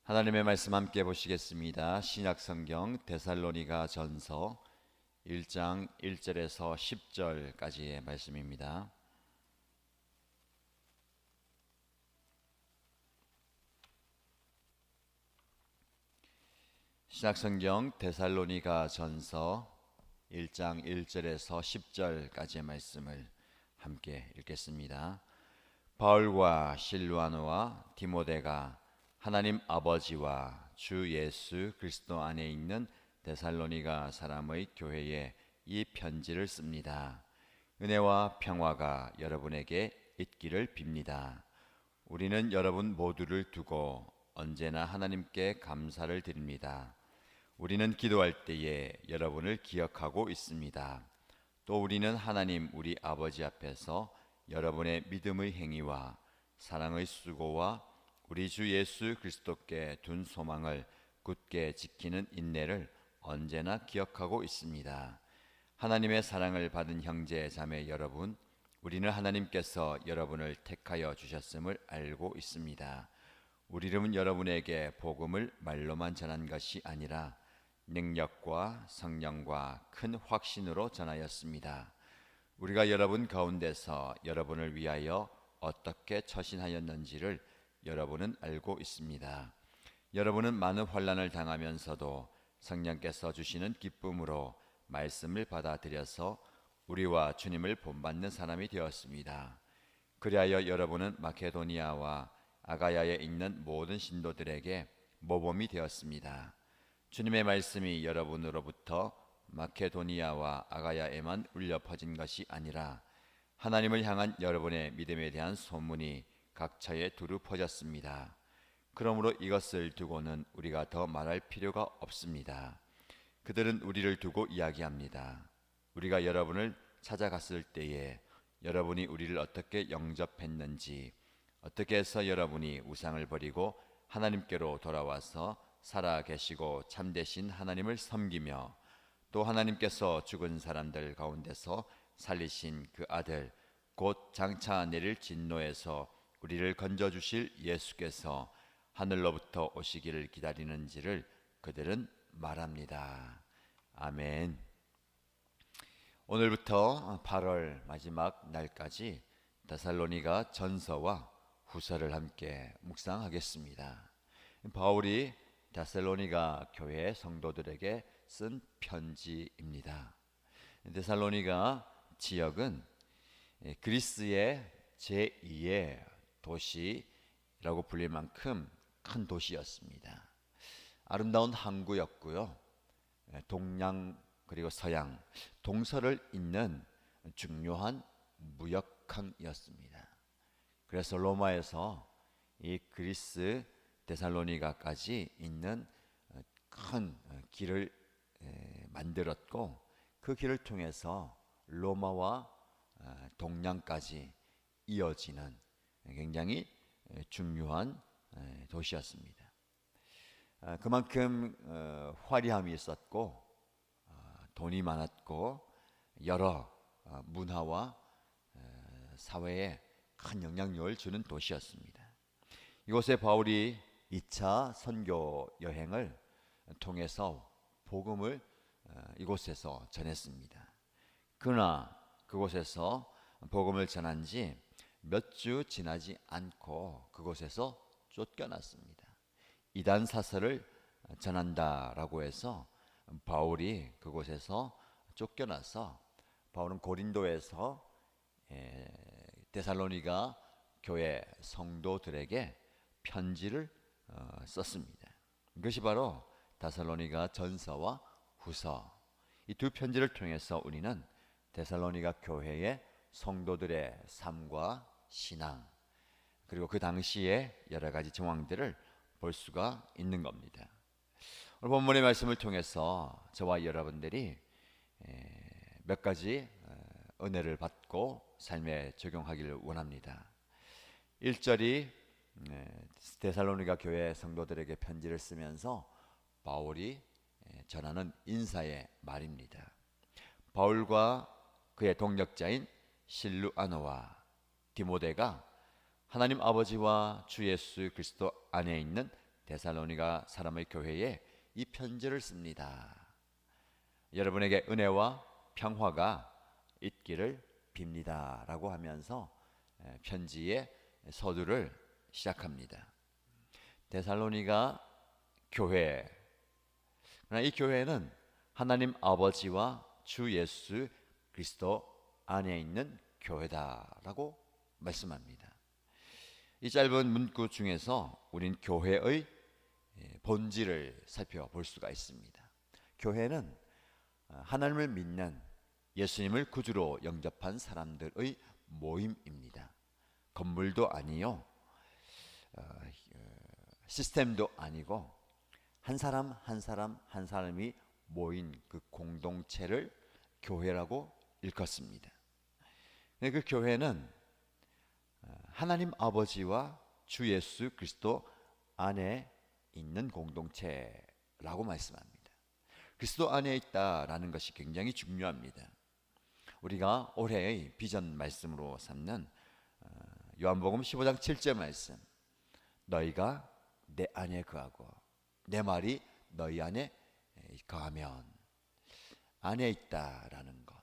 하나님의 말씀 함께 보시겠습니다. 신약성경 데살로니가 전서 1장 1절에서 10절까지의 말씀입니다. 신약성경 데살로니가 전서 1장 1절에서 10절까지의 말씀을 함께 읽겠습니다. 바울과 실루아노와 디모데가 하나님 아버지와 주 예수 그리스도 안에 있는 데살로니가 사람의 교회에 이 편지를 씁니다. 은혜와 평화가 여러분에게 있기를 빕니다. 우리는 여러분 모두를 두고 언제나 하나님께 감사를 드립니다. 우리는 기도할 때에 여러분을 기억하고 있습니다. 또 우리는 하나님 우리 아버지 앞에서 여러분의 믿음의 행위와 사랑의 수고와 우리 주 예수 그리스도께 둔 소망을 굳게 지키는 인내를 언제나 기억하고 있습니다. 하나님의 사랑을 받은 형제 자매 여러분, 우리는 하나님께서 여러분을 택하여 주셨음을 알고 있습니다. 우리는 여러분에게 복음을 말로만 전한 것이 아니라 능력과 성령과 큰 확신으로 전하였습니다. 우리가 여러분 가운데서 여러분을 위하여 어떻게 처신하였는지를 여러분은 알고 있습니다. 여러분은 많은 환난을 당하면서도 성령께서 주시는 기쁨으로 말씀을 받아들여서 우리와 주님을 본받는 사람이 되었습니다. 그리하여 여러분은 마케도니아와 아가야에 있는 모든 신도들에게 모범이 되었습니다. 주님의 말씀이 여러분으로부터 마케도니아와 아가야에만 울려 퍼진 것이 아니라 하나님을 향한 여러분의 믿음에 대한 소문이 각처에 두루 퍼졌습니다. 그러므로 이것을 두고는 우리가 더 말할 필요가 없습니다. 그들은 우리를 두고 이야기합니다. 우리가 여러분을 찾아갔을 때에 여러분이 우리를 어떻게 영접했는지, 어떻게 해서 여러분이 우상을 버리고 하나님께로 돌아와서 살아 계시고 참되신 하나님을 섬기며 또 하나님께서 죽은 사람들 가운데서 살리신 그 아들 곧 장차 내릴 진노에서 우리를 건져주실 예수께서 하늘로부터 오시기를 기다리는지를 그들은 말합니다. 아멘. 오늘부터 8월 마지막 날까지 데살로니가 전서와 후서를 함께 묵상하겠습니다. 바울이 데살로니가 교회 성도들에게 쓴 편지입니다. 데살로니가 지역은 그리스의 제2의 도시라고 불릴 만큼 큰 도시였습니다. 아름다운 항구였고요. 동양 그리고 서양 동서를 잇는 중요한 무역항이었습니다. 그래서 로마에서 이 그리스 데살로니가까지 있는 큰 길을 만들었고 그 길을 통해서 로마와 동양까지 이어지는 굉장히 중요한 도시였습니다. 그만큼 화려함이 있었고 돈이 많았고 여러 문화와 사회에 큰 영향력을 주는 도시였습니다. 이곳에 바울이 2차 선교 여행을 통해서 복음을 이곳에서 전했습니다. 그러나 그곳에서 복음을 전한 지 몇 주 지나지 않고 그곳에서 쫓겨났습니다. 이단 사설을 전한다라고 해서 바울이 그곳에서 쫓겨나서 바울은 고린도에서 데살로니가 교회 성도들에게 편지를 썼습니다. 이것이 바로 데살로니가 전서와 후서, 이 두 편지를 통해서 우리는 데살로니가 교회의 성도들의 삶과 신앙 그리고 그 당시의 여러 가지 정황들을 볼 수가 있는 겁니다. 오늘 본문의 말씀을 통해서 저와 여러분들이 몇 가지 은혜를 받고 삶에 적용하기를 원합니다. 1절이 데살로니가 교회 성도들에게 편지를 쓰면서 바울이 전하는 인사의 말입니다. 바울과 그의 동역자인 실루아노와 디모데가 하나님 아버지와 주 예수 그리스도 안에 있는 데살로니가 사람의 교회에 이 편지를 씁니다. 여러분에게 은혜와 평화가 있기를 빕니다 라고 하면서 편지의 서두를 시작합니다. 데살로니가 교회, 그러나 이 교회는 하나님 아버지와 주 예수 그리스도 안에 있는 교회다라고 말씀합니다. 이 짧은 문구 중에서 우린 교회의 본질을 살펴볼 수가 있습니다. 교회는 하나님을 믿는, 예수님을 구주로 영접한 사람들의 모임입니다. 건물도 아니요, 시스템도 아니고 한 사람 한 사람 한 사람이 모인 그 공동체를 교회라고 일컫습니다. 그 교회는 하나님 아버지와 주 예수 그리스도 안에 있는 공동체라고 말씀합니다. 그리스도 안에 있다라는 것이 굉장히 중요합니다. 우리가 올해의 비전 말씀으로 삼는 요한복음 15장 7절 말씀, 너희가 내 안에 거하고 내 말이 너희 안에 거하면, 안에 있다라는 것.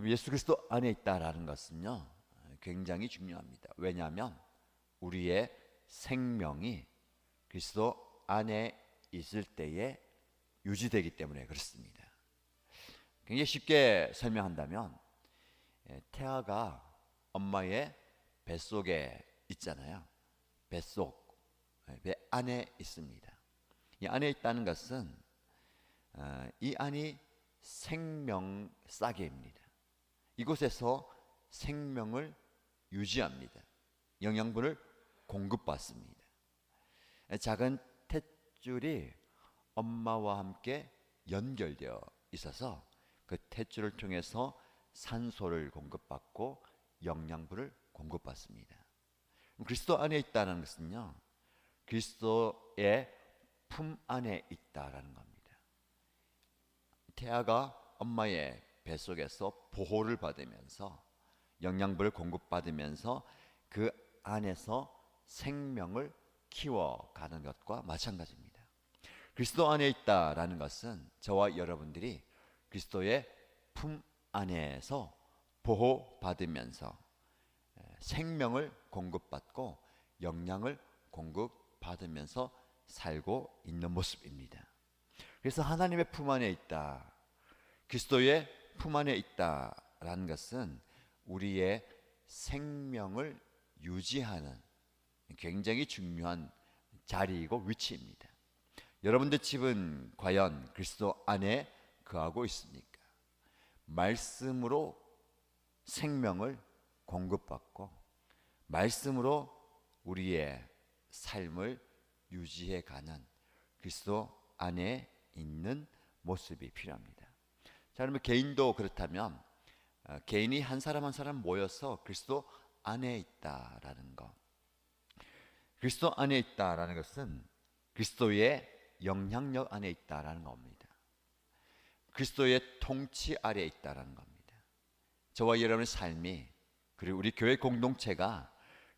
예수 그리스도 안에 있다라는 것은요 굉장히 중요합니다. 왜냐하면 우리의 생명이 그리스도 안에 있을 때에 유지되기 때문에 그렇습니다. 굉장히 쉽게 설명한다면 태아가 엄마의 뱃속에 있잖아요. 뱃속, 배 안에 있습니다. 이 안에 있다는 것은 이 안이 생명 싸개입니다. 이곳에서 생명을 유지합니다. 영양분을 공급받습니다. 작은 탯줄이 엄마와 함께 연결되어 있어서 그 탯줄을 통해서 산소를 공급받고 영양분을 공급받습니다. 그리스도 안에 있다는 것은요, 그리스도의 품 안에 있다라는 겁니다. 태아가 엄마의 뱃속에서 보호를 받으면서 영양분을 공급받으면서 그 안에서 생명을 키워가는 것과 마찬가지입니다. 그리스도 안에 있다라는 것은 저와 여러분들이 그리스도의 품 안에서 보호받으면서 생명을 공급받고 영양을 공급받으면서 살고 있는 모습입니다. 그래서 하나님의 품 안에 있다, 그리스도의 품 안에 있다라는 것은 우리의 생명을 유지하는 굉장히 중요한 자리이고 위치입니다. 여러분들 집은 과연 그리스도 안에 거하고 있습니까? 말씀으로 생명을 공급받고 말씀으로 우리의 삶을 유지해가는 그리스도 안에 있는 모습이 필요합니다. 자, 그러면 개인도 그렇다면 개인이 한 사람 한 사람 모여서 그리스도 안에 있다라는 것, 그리스도 안에 있다라는 것은 그리스도의 영향력 안에 있다라는 겁니다. 그리스도의 통치 아래에 있다라는 겁니다. 저와 여러분의 삶이, 그리고 우리 교회 공동체가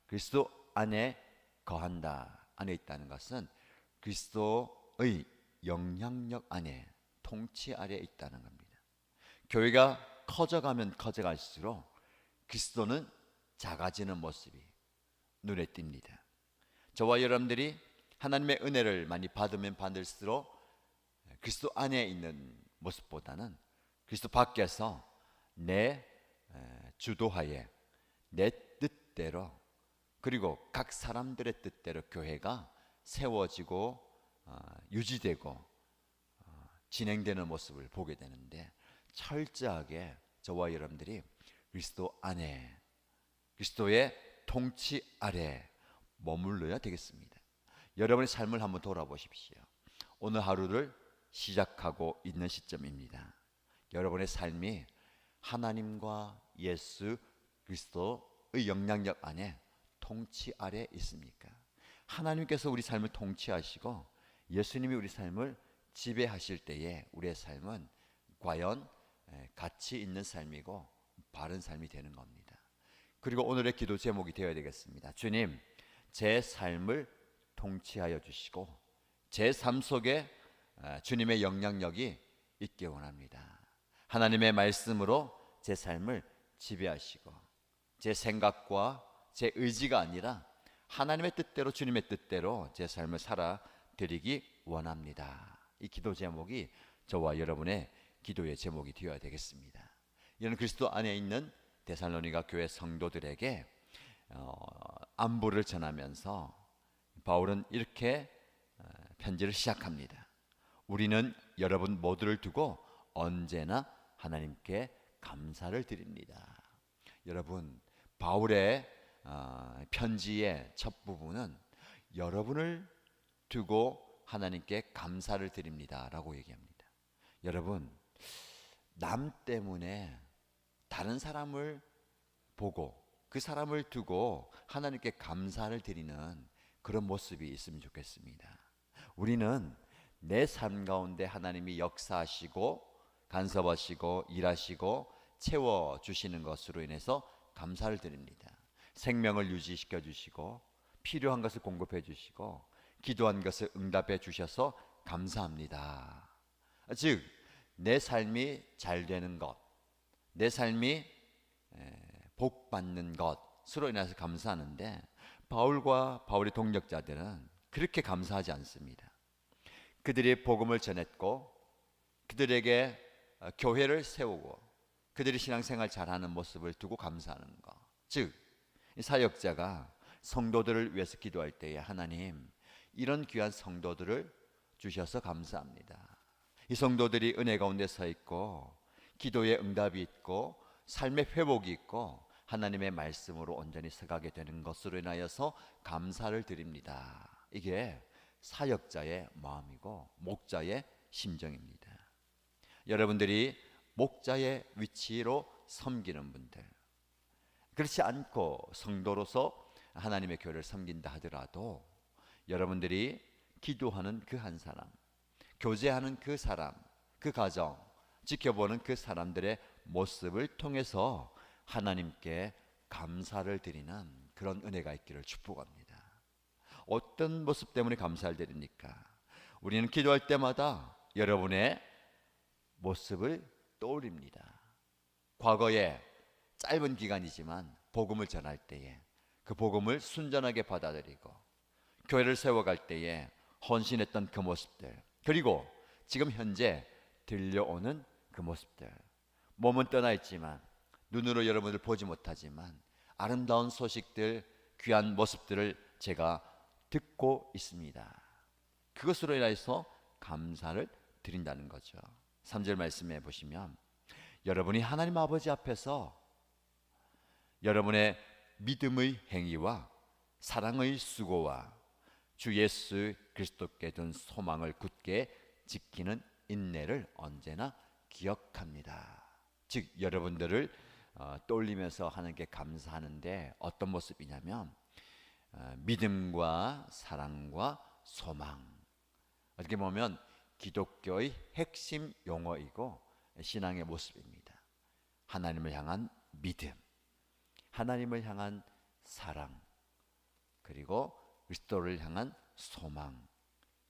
그리스도 안에 거한다, 안에 있다는 것은 그리스도의 영향력 안에, 통치 아래에 있다는 겁니다. 교회가 커져가면 커져갈수록 그리스도는 작아지는 모습이 눈에 띕니다. 저와 여러분들이 하나님의 은혜를 많이 받으면 받을수록 그리스도 안에 있는 모습보다는 그리스도 밖에서 내 주도하에, 내 뜻대로, 그리고 각 사람들의 뜻대로 교회가 세워지고 유지되고 진행되는 모습을 보게 되는데, 철저하게 저와 여러분들이 그리스도 안에, 그리스도의 통치 아래 머물러야 되겠습니다. 여러분의 삶을 한번 돌아보십시오. 오늘 하루를 시작하고 있는 시점입니다. 여러분의 삶이 하나님과 예수 그리스도의 영향력 안에, 통치 아래 있습니까? 하나님께서 우리 삶을 통치하시고 예수님이 우리 삶을 지배하실 때에 우리의 삶은 과연 가치 있는 삶이고 바른 삶이 되는 겁니다. 그리고 오늘의 기도 제목이 되어야 되겠습니다. 주님, 제 삶을 통치하여 주시고 제 삶 속에 주님의 영향력이 있기 원합니다. 하나님의 말씀으로 제 삶을 지배하시고 제 생각과 제 의지가 아니라 하나님의 뜻대로, 주님의 뜻대로 제 삶을 살아드리기 원합니다. 이 기도 제목이 저와 여러분의 기도의 제목이 되어야 되겠습니다. 이런 그리스도 안에 있는 데살로니가 교회 성도들에게 안부를 전하면서 바울은 이렇게 편지를 시작합니다. 우리는 여러분 모두를 두고 언제나 하나님께 감사를 드립니다. 여러분, 바울의 편지의 첫 부분은 여러분을 두고 하나님께 감사를 드립니다 라고 얘기합니다. 여러분, 남 때문에 다른 사람을 보고 그 사람을 두고 하나님께 감사를 드리는 그런 모습이 있으면 좋겠습니다. 우리는 내 삶 가운데 하나님이 역사하시고 간섭하시고 일하시고 채워주시는 것으로 인해서 감사를 드립니다. 생명을 유지시켜 주시고 필요한 것을 공급해 주시고 기도한 것을 응답해 주셔서 감사합니다. 즉 내 삶이 잘 되는 것, 내 삶이 복 받는 것으로 인해서 감사하는데 바울과 바울의 동역자들은 그렇게 감사하지 않습니다. 그들이 복음을 전했고 그들에게 교회를 세우고 그들이 신앙생활 잘하는 모습을 두고 감사하는 것, 즉 사역자가 성도들을 위해서 기도할 때에 하나님 이런 귀한 성도들을 주셔서 감사합니다. 이 성도들이 은혜 가운데 서 있고 기도의 응답이 있고 삶의 회복이 있고 하나님의 말씀으로 온전히 서가게 되는 것으로 인하여서 감사를 드립니다. 이게 사역자의 마음이고 목자의 심정입니다. 여러분들이 목자의 위치로 섬기는 분들, 그렇지 않고 성도로서 하나님의 교회를 섬긴다 하더라도 여러분들이 기도하는 그 한 사람, 교제하는 그 사람, 그 가정, 지켜보는 그 사람들의 모습을 통해서 하나님께 감사를 드리는 그런 은혜가 있기를 축복합니다. 어떤 모습 때문에 감사를 드립니까? 우리는 기도할 때마다 여러분의 모습을 떠올립니다. 과거에 짧은 기간이지만 복음을 전할 때에 그 복음을 순전하게 받아들이고 교회를 세워갈 때에 헌신했던 그 모습들, 그리고 지금 현재 들려오는 그 모습들, 몸은 떠나 있지만 눈으로 여러분을 보지 못하지만 아름다운 소식들, 귀한 모습들을 제가 듣고 있습니다. 그것으로 인해서 감사를 드린다는 거죠. 3절 말씀해 보시면 여러분이 하나님 아버지 앞에서 여러분의 믿음의 행위와 사랑의 수고와 주 예수 그리스도께 둔 소망을 굳게 지키는 인내를 언제나 기억합니다. 즉 여러분들을 떠올리면서 하나님께 감사하는데 어떤 모습이냐면 믿음과 사랑과 소망, 어떻게 보면 기독교의 핵심 용어이고 신앙의 모습입니다. 하나님을 향한 믿음, 하나님을 향한 사랑, 그리고 그리스도를 향한 소망.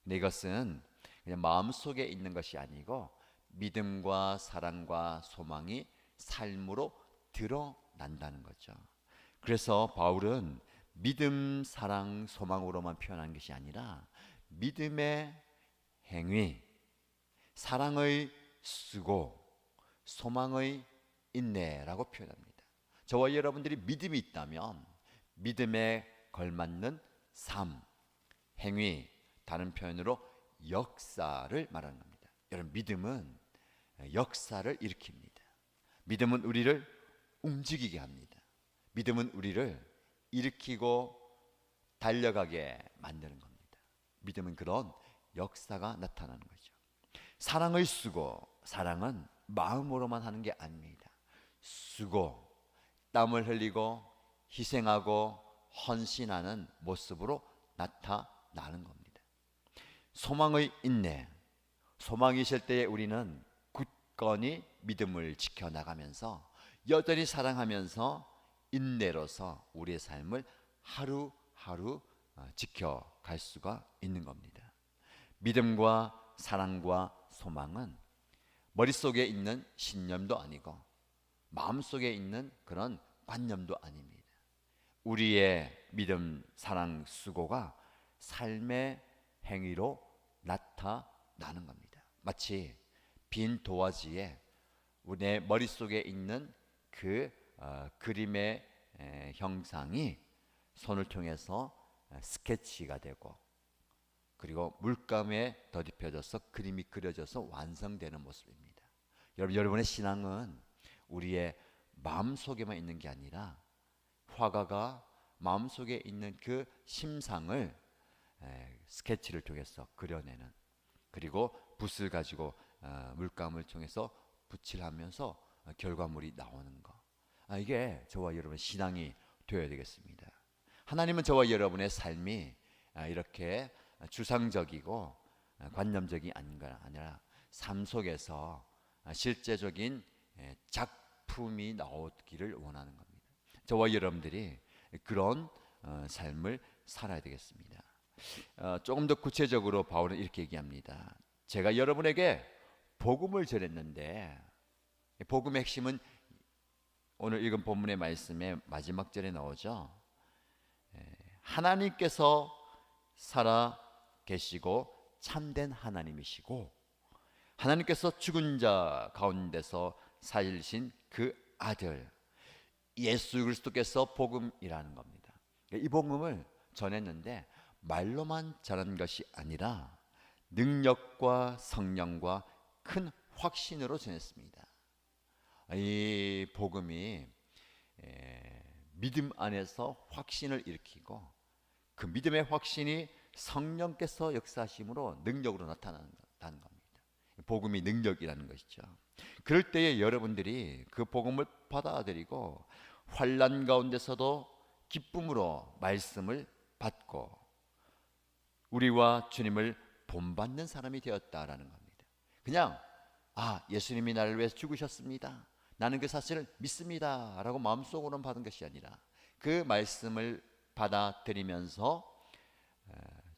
근데 이것은 그냥 마음속에 있는 것이 아니고 믿음과 사랑과 소망이 삶으로 드러난다는 거죠. 그래서 바울은 믿음, 사랑, 소망으로만 표현한 것이 아니라 믿음의 행위, 사랑의 수고, 소망의 인내라고 표현합니다. 저와 여러분들이 믿음이 있다면 믿음에 걸맞는 삶, 행위, 다른 표현으로 역사를 말하는 겁니다. 여러분, 믿음은 역사를 일으킵니다. 믿음은 우리를 움직이게 합니다. 믿음은 우리를 일으키고 달려가게 만드는 겁니다. 믿음은 그런 역사가 나타나는 거죠. 사랑을 수고, 사랑은 마음으로만 하는 게 아닙니다. 수고, 땀을 흘리고 희생하고 헌신하는 모습으로 나타나는 겁니다. 소망의 인내, 소망이 있을 때에 우리는 굳건히 믿음을 지켜나가면서 여전히 사랑하면서 인내로서 우리의 삶을 하루하루 지켜갈 수가 있는 겁니다. 믿음과 사랑과 소망은 머릿속에 있는 신념도 아니고 마음속에 있는 그런 관념도 아닙니다. 우리의 믿음, 사랑, 수고가 삶의 행위로 나타나는 겁니다. 마치 빈 도화지에 우리의 머릿속에 있는 그 그림의 형상이 손을 통해서 스케치가 되고, 그리고 물감에 더딥혀져서 그림이 그려져서 완성되는 모습입니다. 여러분의 신앙은 우리의 마음속에만 있는 게 아니라 화가가 마음속에 있는 그 심상을 스케치를 통해서 그려내는, 그리고 붓을 가지고 물감을 통해서 붓칠하면서 결과물이 나오는 거, 이게 저와 여러분의 신앙이 되어야 되겠습니다. 하나님은 저와 여러분의 삶이 이렇게 추상적이고 관념적이 아니라 삶 속에서 실제적인 작품이 나오기를 원하는 겁니다. 저와 여러분들이 그런 삶을 살아야 되겠습니다. 조금 더 구체적으로 바울은 이렇게 얘기합니다. 제가 여러분에게 복음을 전했는데, 복음의 핵심은 오늘 읽은 본문의 말씀의 마지막 절에 나오죠. 하나님께서 살아 계시고 참된 하나님이시고, 하나님께서 죽은 자 가운데서 살리신 그 아들 예수 그리스도께서 복음이라는 겁니다. 이 복음을 전했는데 말로만 전한 것이 아니라 능력과 성령과 큰 확신으로 전했습니다. 이 복음이 믿음 안에서 확신을 일으키고, 그 믿음의 확신이 성령께서 역사하심으로 능력으로 나타나는 겁니다. 복음이 능력이라는 것이죠. 그럴 때에 여러분들이 그 복음을 받아들이고 환난 가운데서도 기쁨으로 말씀을 받고 우리와 주님을 본받는 사람이 되었다라는 겁니다. 그냥 예수님이 나를 위해서 죽으셨습니다, 나는 그 사실을 믿습니다 라고 마음속으로는 받은 것이 아니라 그 말씀을 받아들이면서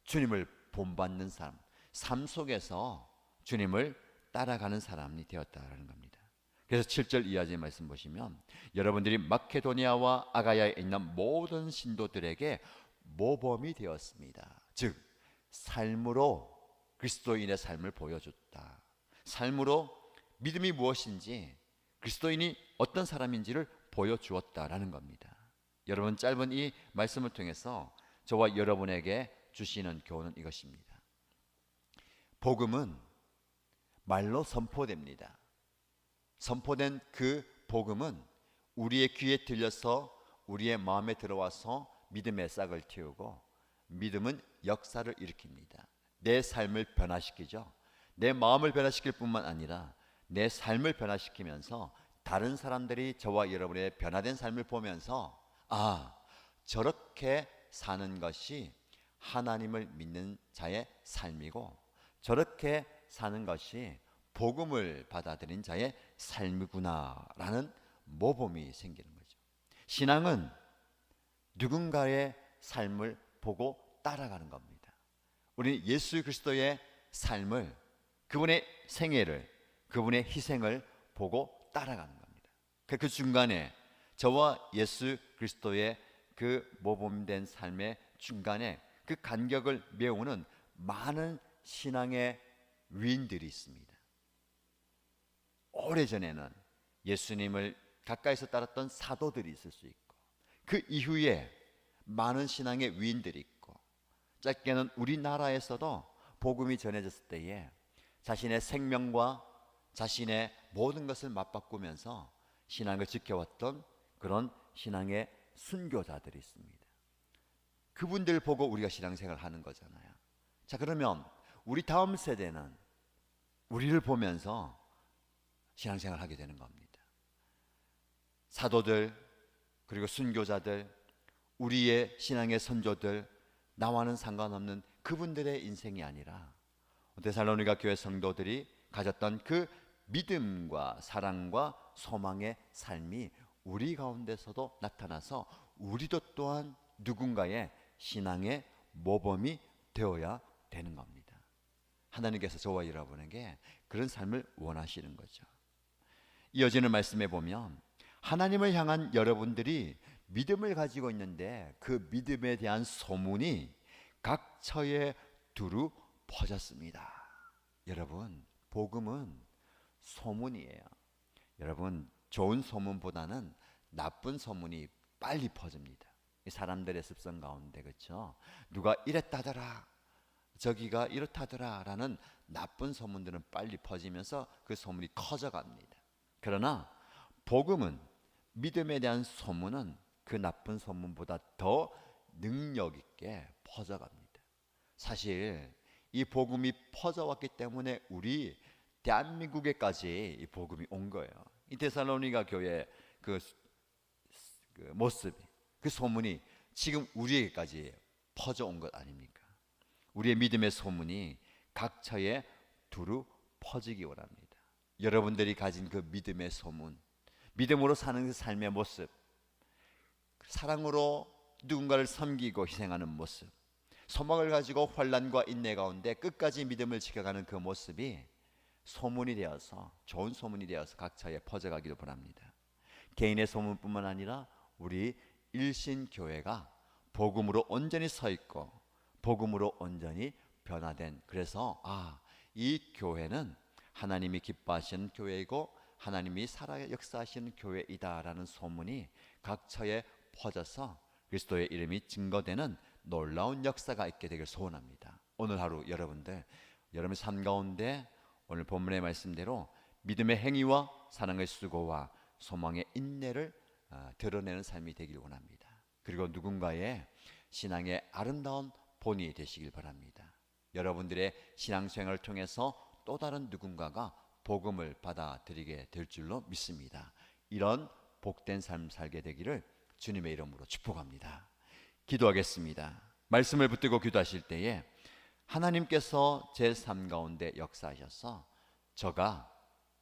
주님을 본받는 사람, 삶 속에서 주님을 따라가는 사람이 되었다라는 겁니다. 그래서 7절 이하의 말씀 보시면, 여러분들이 마케도니아와 아가야에 있는 모든 신도들에게 모범이 되었습니다. 즉 삶으로 그리스도인의 삶을 보여줬다. 삶으로 믿음이 무엇인지, 그리스도인이 어떤 사람인지를 보여주었다라는 겁니다. 여러분, 짧은 이 말씀을 통해서 저와 여러분에게 주시는 교훈은 이것입니다. 복음은 말로 선포됩니다. 선포된 그 복음은 우리의 귀에 들려서 우리의 마음에 들어와서 믿음의 싹을 틔우고, 믿음은 역사를 일으킵니다. 내 삶을 변화시키죠. 내 마음을 변화시킬 뿐만 아니라 내 삶을 변화시키면서 다른 사람들이 저와 여러분의 변화된 삶을 보면서 저렇게 사는 것이 하나님을 믿는 자의 삶이고, 저렇게 사는 것이 복음을 받아들인 자의 삶이구나라는 모범이 생기는 거죠. 신앙은 누군가의 삶을 보고 따라가는 겁니다. 우리는 예수 그리스도의 삶을, 그분의 생애를, 그분의 희생을 보고 따라가는 겁니다. 그 중간에 저와 예수 그리스도의 그 모범된 삶의 중간에 그 간격을 메우는 많은 신앙의 위인들이 있습니다. 오래전에는 예수님을 가까이서 따랐던 사도들이 있을 수 있고, 그 이후에 많은 신앙의 위인들이 있고, 짧게는 우리나라에서도 복음이 전해졌을 때에 자신의 생명과 자신의 모든 것을 맞바꾸면서 신앙을 지켜왔던 그런 신앙의 순교자들이 있습니다. 그분들 보고 우리가 신앙생활을 하는 거잖아요. 자, 그러면 우리 다음 세대는 우리를 보면서 신앙생활을 하게 되는 겁니다. 사도들, 그리고 순교자들, 우리의 신앙의 선조들, 나와는 상관없는 그분들의 인생이 아니라 데살로니가 교회 성도들이 가졌던 그 믿음과 사랑과 소망의 삶이 우리 가운데서도 나타나서 우리도 또한 누군가의 신앙의 모범이 되어야 되는 겁니다. 하나님께서 저와 여러분에게 그런 삶을 원하시는 거죠. 이어지는 말씀에 보면 하나님을 향한 여러분들이 믿음을 가지고 있는데 그 믿음에 대한 소문이 각 처에 두루 퍼졌습니다. 여러분, 복음은 소문이에요. 여러분, 좋은 소문보다는 나쁜 소문이 빨리 퍼집니다. 사람들의 습성 가운데, 그렇죠? 누가 이랬다더라, 저기가 이렇다더라 라는 나쁜 소문들은 빨리 퍼지면서 그 소문이 커져갑니다. 그러나 복음은, 믿음에 대한 소문은 그 나쁜 소문보다 더 능력 있게 퍼져갑니다. 사실 이 복음이 퍼져왔기 때문에 우리 대한민국에까지 이 복음이 온 거예요. 이 데살로니가 교회 그 모습, 그 소문이 지금 우리에게까지 퍼져온 것 아닙니까? 우리의 믿음의 소문이 각 처에 두루 퍼지기 원합니다. 여러분들이 가진 그 믿음의 소문, 믿음으로 사는 그 삶의 모습, 사랑으로 누군가를 섬기고 희생하는 모습, 소망을 가지고 환난과 인내 가운데 끝까지 믿음을 지켜가는 그 모습이 소문이 되어서, 좋은 소문이 되어서 각 처에 퍼져가기를 바랍니다. 개인의 소문뿐만 아니라 우리 일신교회가 복음으로 온전히 서 있고 복음으로 온전히 변화된, 그래서 이 교회는 하나님이 기뻐하시는 교회이고 하나님이 살아 역사하시는 교회이다라는 소문이 각 처에 퍼져서 그리스도의 이름이 증거되는 놀라운 역사가 있게 되길 소원합니다. 오늘 하루 여러분의 삶 가운데 오늘 본문의 말씀대로 믿음의 행위와 사랑의 수고와 소망의 인내를 드러내는 삶이 되길 원합니다. 그리고 누군가의 신앙의 아름다운 본이 되시길 바랍니다. 여러분들의 신앙생활을 통해서 또 다른 누군가가 복음을 받아들이게 될 줄로 믿습니다. 이런 복된 삶 살게 되기를 주님의 이름으로 축복합니다. 기도하겠습니다. 말씀을 붙들고 기도하실 때에 하나님께서 제 삶 가운데 역사하셔서 저가,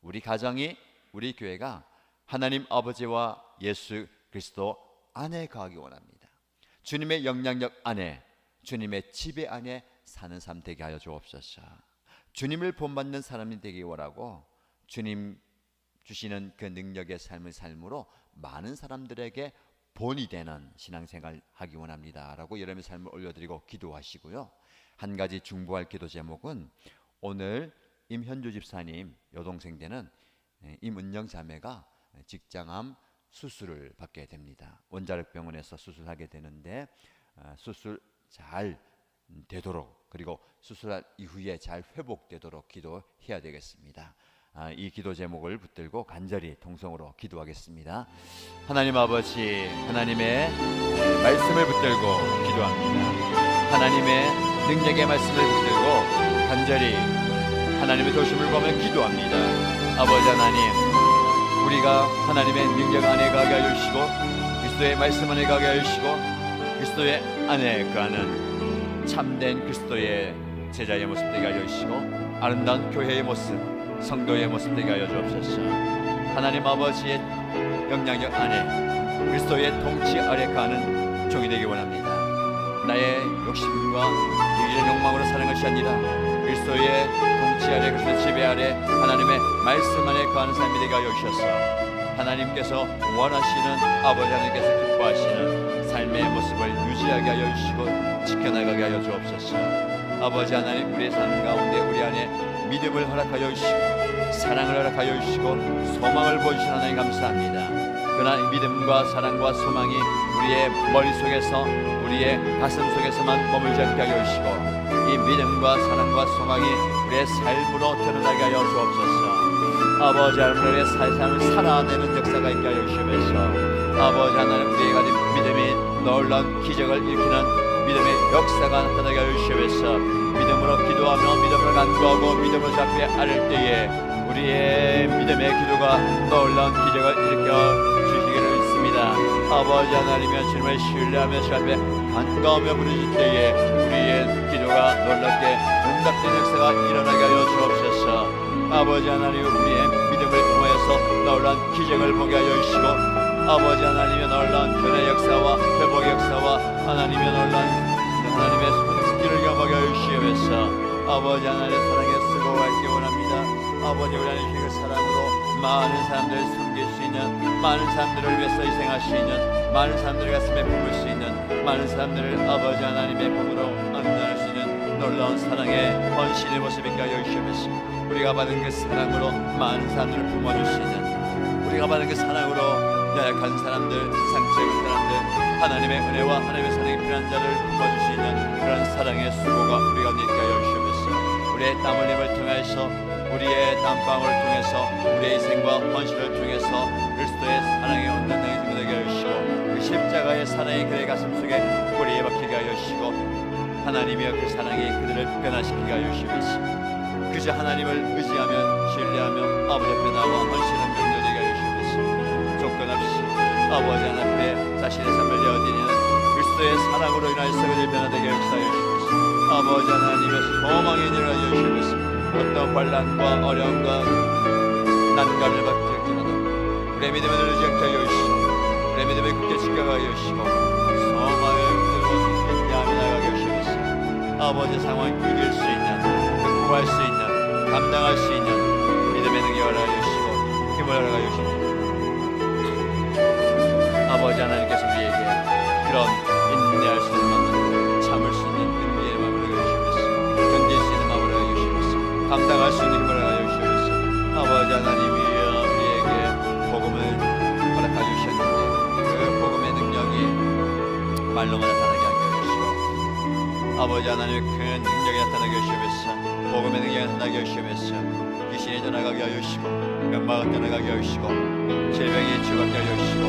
우리 가정이, 우리 교회가 하나님 아버지와 예수 그리스도 안에 거하기 원합니다. 주님의 영향력 안에, 주님의 지배 안에 사는 삶 되게 하여 주옵소서. 주님을 본받는 사람이 되기 원하고 주님 주시는 그 능력의 삶을 삶으로 많은 사람들에게 본이 되는 신앙생활 하기 원합니다 라고 여러분의 삶을 올려드리고 기도하시고요. 한 가지 중보할 기도 제목은 오늘 임현주 집사님 여동생 되는 임은영 자매가 직장암 수술을 받게 됩니다. 원자력병원에서 수술하게 되는데 수술 잘 되도록, 그리고 수술할 이후에 잘 회복되도록 기도해야 되겠습니다. 이 기도 제목을 붙들고 간절히 동성으로 기도하겠습니다. 하나님 아버지, 하나님의 말씀을 붙들고 기도합니다. 하나님의 능력의 말씀을 붙들고 간절히 하나님의 도심을 구하며 기도합니다. 아버지 하나님, 우리가 하나님의 능력 안에 가게 하여 주시고 그리스도의 말씀 안에 가게 하여 주시고 그리스도의 안에 거하는 참된 그리스도의 제자의 모습 되게 하여 주시고 아름다운 교회의 모습, 성도의 모습 되게 하여 주옵소서. 하나님 아버지의 영향력 안에 그리스도의 통치 아래 가는 종이 되기 원합니다. 나의 욕심과 이기적인 욕망으로 사는 것이 아니라 그리스도의 통치 아래, 그리스도의 지배 아래 하나님의 말씀 안에 거하는 삶이 되게 하여 주셔서 하나님께서 원하시는, 아버지 하나님께서 기뻐하시는 삶의 모습을 유지하게 하여 주시고 지켜나가게 하여 주옵소서. 아버지 하나님, 우리의 삶 가운데 우리 안에 믿음을 허락하여 주시고 사랑을 허락하여 주시고 소망을 보여주신 하나님 감사합니다. 그러나 믿음과 사랑과 소망이 우리의 머릿속에서, 우리의 가슴 속에서만 머물지 않게 하여 주시고 이 믿음과 사랑과 소망이 우리의 삶으로 드러나게 하여 주옵소서. 아버지 하나님, 우리의 삶을 살아내는 역사가 있게 하여 주시면서 아버지 하나님, 우리의 가진 믿음이 놀라운 기적을 일으키는 믿음의 역사가 나타나게 하여 주시면서 믿음으로 기도하며 믿음을 간구하고 믿음을 잡게 아를 때에 우리의 믿음의 기도가 놀라운 기적을 일으켜 주시기를 믿습니다. 아버지 하나님의 주님을 신뢰하며 주 앞에 간구하며 부르실 때에 우리의 기도가 놀랍게 응답된 역사가 일어나게 하여 주옵소서. 아버지 하나님, 우리의 믿음을 통해서 놀라운 기적을 보게 하여 주시고 아버지 하나님의 놀라운 변의 역사와 회복의 역사와 하나님의 놀라운 하나님의 아버지 하나님의 사랑에 수고할게 원합니다. 아버지 우리 하나님의 그 사랑으로 많은 사람들을 섬길 수 있는, 많은 사람들을 위해서 희생할 수 있는, 많은 사람들의 가슴에 품을 수 있는, 많은 사람들을 아버지 하나님의 품으로 안전할 수 있는 놀라운 사랑의 헌신의 모습이 하여 주시옵소서. 우리가 받은 그 사랑으로 많은 사람들을 품어줄 수 있는, 우리가 받은 그 사랑으로 연약한 사람들, 상처 입은 사람들, 하나님의 은혜와 하나님의 사랑이 필요한 자를 품어줄 수 있는 그런 사랑의 수고가 우리가 있게 하여 주시옵소서. 우리의 땀 흘림을 통해서, 우리의 땀방울을 통해서, 우리의 희생과 헌신을 통해서 그리스도의 사랑의 온전하게 증거되게 하여 주시고, 그 십자가의 사랑이 그의 가슴 속에 뿌리에 박히게 하여 주시고, 하나님이여 그 사랑이 그들을 변화시키게 하여 주시옵소서. 그저 하나님을 의지하며 신뢰하며 아버지 앞에 나와 헌신을 명령되게 하여 주시옵소서. 조건 없이 아버지 하나님 앞에 자신의 삶을 내어드리는 그리스도의 사랑으로 인하여서 그들을 변화되게 역사하여 주시옵소서. 아버지 하나님의 소망의 일을 하여 주시옵소서. 어떤 환난과 어려움과 난관을 받을지라도 우리의 믿음을 의지하게 하여 주시고, 우리의 믿음을 굳게 지켜가여 주시고, 소망을 들고 인내하며 나가게 하여 주시옵소서. 아버지 상황을 이길 수 있는, 극복할 수 있는, 감당할 수 있는 믿음의 능력을 하여 주시고 힘을 하여 주시옵소서. 아버지 하나님께서 우리에게 그런 인내할 수 있는 마음을, 참을 수 있는 은혜의 마음을 하여 주시옵소서. 견딜 수 있는 마음을 하여 주시옵소서. 감당할 수 있는 힘을 하여 주시옵소서. 아버지 하나님이 우리에게 복음을 허락하여 주셨는데 그 복음의 능력이 말로만 나타나게 하여 주시고, 아버지 하나님의 큰 능력이 나타나게 하시옵소서. 복음의 능력이 나타나게 하시옵소서. 귀신이 떠나가게 하여 주시고, 병마가 떠나가게 하여 주시고, 질병이 치유받게 하여 주시고,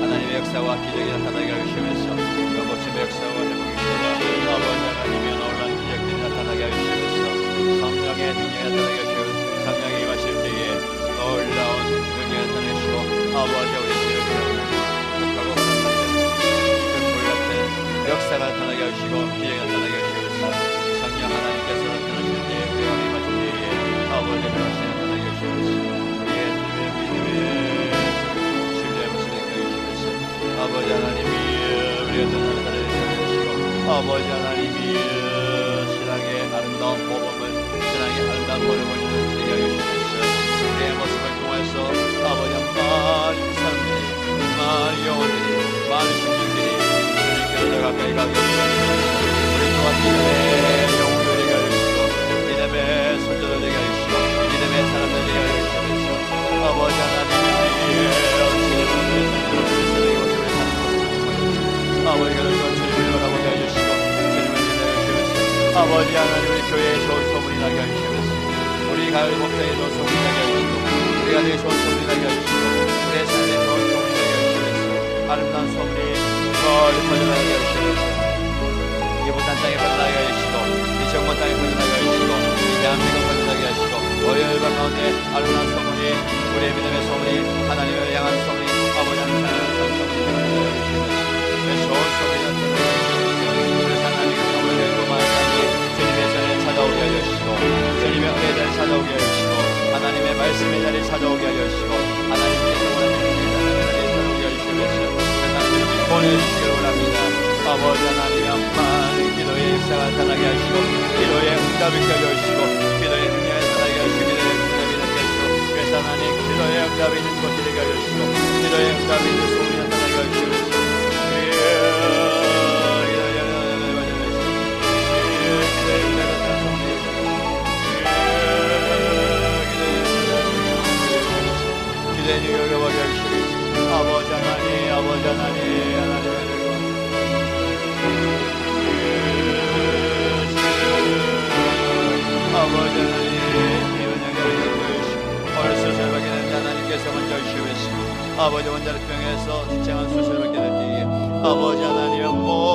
하나님의 역사와 기적이 나타나게 하여 주시면서 고침의 역사와 회복의 역사와 아버지 하나님의 놀라운 기적들이 나타나게 하여 주시면서 성령의 능력이 나타나게 하시고, 성령이 임하실 때에 놀라운 능력이 나타나게 하시고, 아버지 우리 죄를 회복하고 눈물 같은 역사가 나타나게 하시고 기적이 나타나게 하시면서 성령 하나님께서 나타나실 때에 우리가 임하실 때에 아버지 그것이 나타나게 하시면서 우리의 믿음의 신뢰의 모습을 느끼게 하시면서 아버지 하나님이 우리의 뜻을 살려주시고, 아버지 하나님이 신앙의 아름다운 복음을, 신앙의 아름다운 복음을 주시게 하여 주시면서 우리의 모습을 통해서 아버지 많은 사람들이, 많은 영혼들이, 많은 심령들이 주님께로 가까이 가게 하시면서 우리 또한 믿음의 영혼을 되게 하여 주시고, 믿음의 손자들 되게 하여 주시고, 믿음의 사람들 되게 하여 주시면서 아버지 하나님이 아버지가 주님을 바라보게 해주시고, 주님을 인하여 주시면서 아버지 하나님 우리 교회에 좋은 소문이 나게 해주시면서 우리 가을 목장에 좋은 소문이 나게 해주시고, 우리 가정에 좋은 소문이 나게 해주시고, 우리의 삶에 좋은 소문이 나게 해주시면서 아름다운 소문이 멀리 퍼져나가게 해주시면서 이 부산 땅에 퍼져나가게 해주시고, 이 정권 땅에 퍼져나가게 해주시고, 이 대한민국 퍼져나가게 해주시고, 월요일과 가운데 아름다운 소문이, 우리의 믿음의 소문이, 하나님을 향한 소문이, 아버지 하나님을 향한 소문이 나게 해주시면서 좋은 소리가 그래서 하나님의 소문을 내고 많은 사람이 주님의 전에 찾아오게 하여 주시고, 주님의 은혜 자리에 찾아오게 하여 주시고, 하나님의 말씀의 자리에 찾아오게 하여 주시고, 하나님께서 원하시는 자리에 찾아오게 하여 주시면서 세상을 보내주시길 원합니다. 아버지 하나님 많은 기도의 역사가 나타나게 하시고, 기도의 응답이 하여 주시고, 기도의 능력이 나타나게 하시고, 기도의 응답이 나타나게 하시고, 그래서 하나님 기도의 응답이 있는 곳이 되게 하여 주시고, 기도의 응답이 있는 소문이 나타나게 하여 주시면서 아버지 하나님, 아버지 하나님, 아버지 하나님, 오늘 수술 받게 된 하나님께서 먼저 주시옵소서. 아버지 원자력 병에서 지창한 수술 받게 될 때에 아버지 하나님은 모든